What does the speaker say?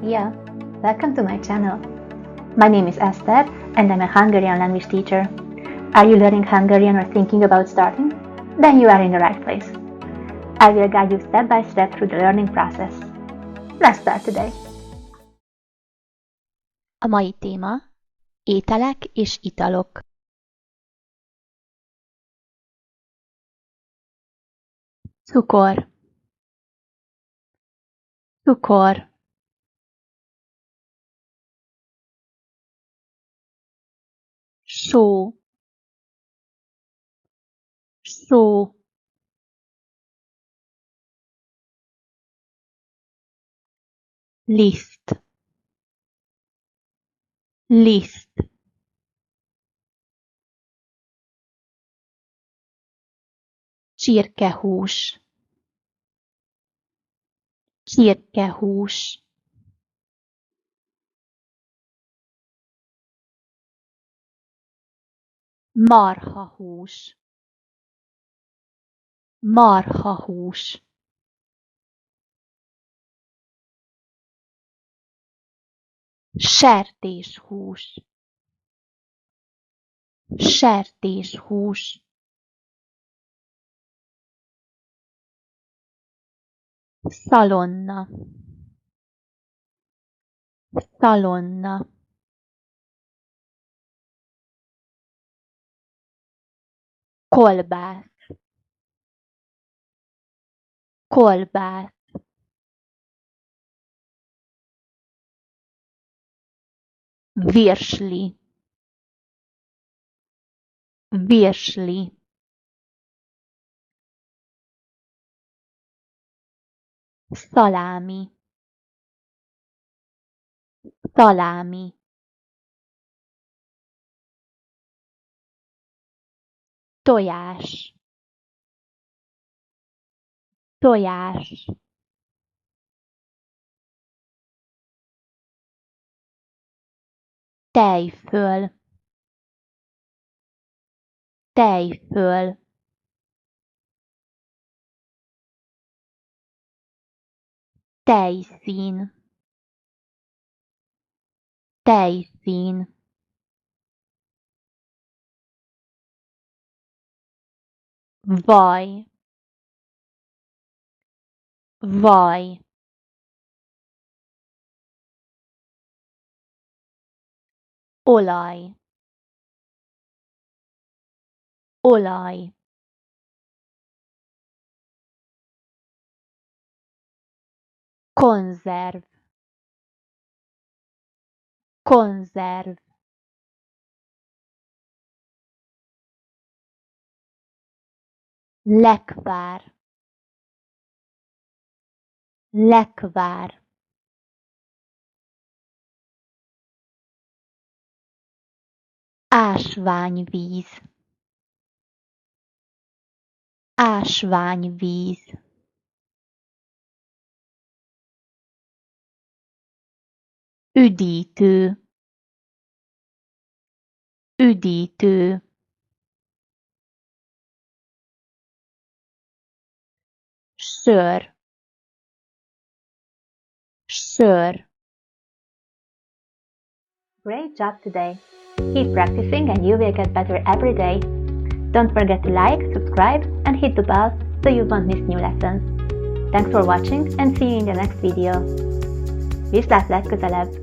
Szia! Welcome to my channel. My name is Esther and I'm a Hungarian language teacher. Are you learning Hungarian or thinking about starting? Then you are in the right place. I will guide you step by step through the learning process. Let's start today. A mai téma ételek és italok. Cukor, cukor, só, só, liszt, liszt, csirkehús, csirkehús, marhahús, marhahús, sertéshús, sertéshús, szalonna, szalonna, kolbász, kolbász, virsli, virsli, szalámi, szalámi, tojás, tojás, tejföl, tejföl, tejszín, tejszín, vaj, vaj, olaj, olaj, konzerv, konzerv, lekvár, lekvár, ásványvíz, ásványvíz, üdítő, üdítő, sör, sör. Great job today! Keep practicing and you will get better every day. Don't forget to like, subscribe and hit the bell so you won't miss new lessons. Thanks for watching and see you in the next video. Viszlát legközelebb!